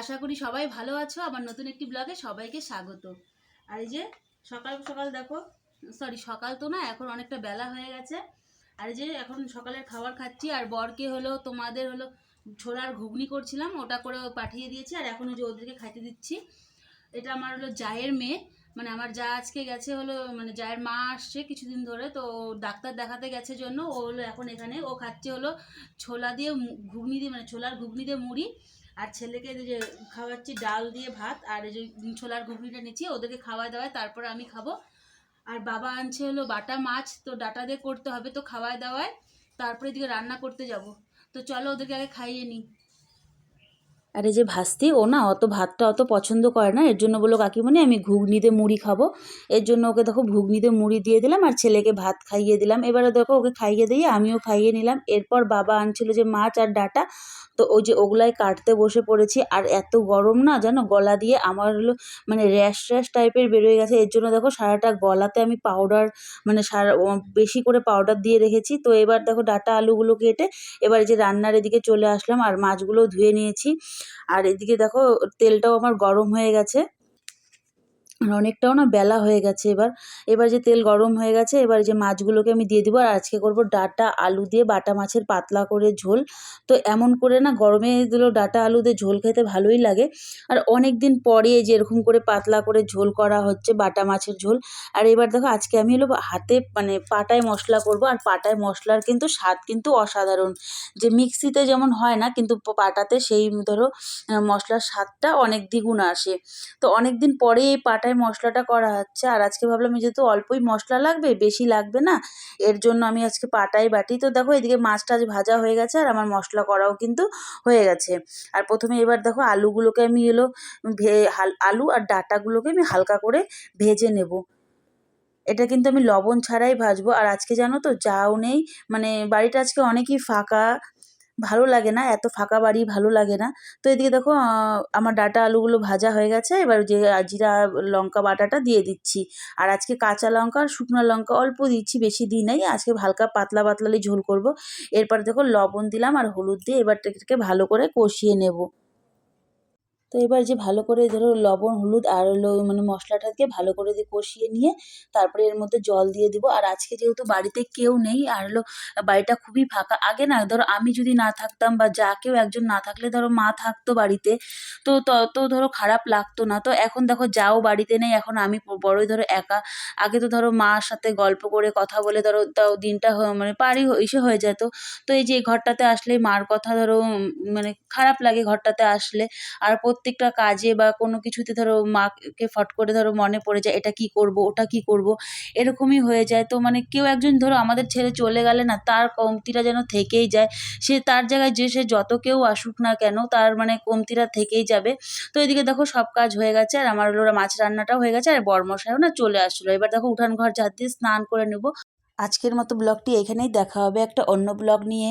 আশা করি সবাই ভালো আছো। আমার নতুন একটি ব্লগে সবাইকে স্বাগত। আর এই যে সকাল সকাল দেখো, সকাল তো না, এখন অনেকটা বেলা হয়ে গেছে। আর এই যে এখন সকালের খাবার খাচ্ছি। আর বরকে হলো তোমাদের হলো ছোলার ঘুগনি করছিলাম, ওটা করে পাঠিয়ে দিয়েছি। আর এখন যে ওদেরকে খাইতে দিচ্ছি। এটা আমার হলো জায়ের মেয়ে, মানে আমার যা আজকে গেছে হলো, মানে জায়ের মা আসছে কিছুদিন ধরে, তো ডাক্তার দেখাতে গেছে জন্য ও হলো এখন এখানে ও খাচ্ছে হলো ছোলা দিয়ে ঘুগনি দিয়ে, মানে ছোলার ঘুগনি দিয়ে মুড়ি। আর ছেলেকে যে খাওয়াচ্ছি ডাল দিয়ে ভাত, আর এই যে ছোলার ঘুগনিটা নিচ্ছি ওদেরকে খাওয়া দাওয়ায়, তারপর আমি খাবো। আর বাবা আনছে হলো বাটা মাছ, তো ডাটা দিয়ে করতে হবে, তো খাওয়ায় দাওয়ায় তারপরে এদিকে রান্না করতে যাব। তো চলো ওদেরকে আগে খাইয়ে নিই। আর এই যে ভাস্তি, ও না অত ভাতটা অত পছন্দ করে না, এর জন্য বললো কাকিমণি আমি ঘুগনিতে মুড়ি খাবো। এর জন্য ওকে দেখো ঘুগনিতে মুড়ি দিয়ে দিলাম আর ছেলেকে ভাত খাইয়ে দিলাম। এবারে দেখো ওকে খাইয়ে দিয়ে আমিও খাইয়ে নিলাম। এরপর বাবা আনছিল যে মাছ আর ডাটা, তো ওই যে ওগুলাই কাটতে বসে পড়েছি। আর এত গরম না জানো, গলা দিয়ে আমার হলো মানে র্যাশ র্যাশ টাইপের বেরোয় গেছে। এর জন্য দেখো সারাটা গলাতে আমি পাউডার, মানে বেশি করে পাউডার দিয়ে রেখেছি। তো এবার দেখো ডাটা আলুগুলো কেটে এবার যে রান্নার এদিকে চলে আসলাম, আর মাছগুলো ধুয়ে নিয়েছি। আর এদিকে দেখো তেলটাও আমার গরম হয়ে গেছে, আর অনেকটাও না বেলা হয়ে গেছে। এবার যে তেল গরম হয়ে গেছে, এবার যে মাছগুলোকে আমি দিয়ে দিব। আর আজকে করব ডাটা আলু দিয়ে বাটা মাছের পাতলা করে ঝোল। তো এমন করে না গরমে দিল ডাটা আলু দিয়ে ঝোল খেতে ভালোই লাগে। আর অনেক দিন পরে এই যে এরকম করে পাতলা করে ঝোল করা হচ্ছে, বাটা মাছের ঝোল। আর এবার দেখো আজকে আমি হলো হাতে মানে পাটায় মশলা করব। আর পাটায় মশলার কিন্তু স্বাদ কিন্তু অসাধারণ, যে মিক্সিতে যেমন হয় না, কিন্তু পাটাতে সেই ধরো মশলার স্বাদটা অনেক দ্বিগুণ আসে। তো অনেক দিন পরে এই পাটায় মশলাটা করা হচ্ছে। আর আজকে ভাবলাম যেহেতু অল্পই মশলা লাগবে, বেশি লাগবে না, এর জন্য আমি আজকে পাটাই বাটি। তো দেখো এদিকে মাছটা ভাজা হয়ে গেছে আর আমার মশলা করাও কিন্তু হয়ে গেছে। আর প্রথমে এবার দেখো আলুগুলোকে আমি আলু আর ডাঁটাগুলোকে আমি হালকা করে ভেজে নেব। এটা কিন্তু আমি লবণ ছাড়াই ভাজবো। আর আজকে জানো তো যাও নেই, মানে বাড়িটা আজকে অনেকই ফাঁকা, ভালো লাগে না, এত ফাঁকা বাড়ি ভালো লাগে না। তো এদিকে দেখো আমার ডাটা আলুগুলো ভাজা হয়ে গেছে। এবার যে জিরা লঙ্কা বাটাটা দিয়ে দিচ্ছি। আর আজকে কাঁচা লঙ্কা আর শুকনো লঙ্কা অল্প দিচ্ছি, বেশি দিই নাই, আজকে হালকা পাতলা পাতলালি ঝোল করব। এরপর দেখো লবণ দিলাম আর হলুদ দিয়ে এবার এটাকে ভালো করে কষিয়ে নেব। তো এবার যে ভালো করে ধরো লবণ হলুদ আর হলো মানে মশলাটাকে ভালো করে দিয়ে কষিয়ে নিয়ে তারপরে এর মধ্যে জল দিয়ে দিব। আর আজকে যেহেতু বাড়িতে কেউ নেই আর হলো বাড়িটা খুবই ফাঁকা, আগে না ধরো আমি যদি না থাকতাম বা যা কেউ একজন না থাকলে ধরো মা থাকতো বাড়িতে, তো তত ধরো খারাপ লাগতো না। তো এখন দেখো যাও বাড়িতে নেই, এখন আমি বড়ই ধরো একা। আগে তো ধরো মার সাথে গল্প করে কথা বলে ধরো তাও দিনটা মানে পারি ইসে হয়ে যেত। তো এই যে এই ঘরটাতে আসলে মার কথা ধরো মানে খারাপ লাগে ঘরটাতে আসলে। আর প্রত্যেকটা কাজে বা কোনো কিছুতে ধরো মাকে ফট করে ধরো মনে পড়ে যায় এটা কি করব ওটা কি করব, এরকমই হয়ে যায়। তো মানে কেউ একজন ধরো আমাদের ছেড়ে চলে গেলে না তার কমতিটা যেন থেকেই যায়। সে তার জায়গায় যে সে যত কেউ আসুক না কেন তার মানে কমতিটা থেকেই যাবে। তো এদিকে দেখো সব কাজ হয়ে গেছে আর আমার হলো মাছ রান্নাটাও হয়ে গেছে আর বরমশাইও না চলে আসছিলো। এবার দেখো উঠান ঘর ঝাঁট দিয়ে স্নান করে নেব। আজকের মতো ব্লগটি এখানেই, দেখা হবে একটা অন্য ব্লগ নিয়ে।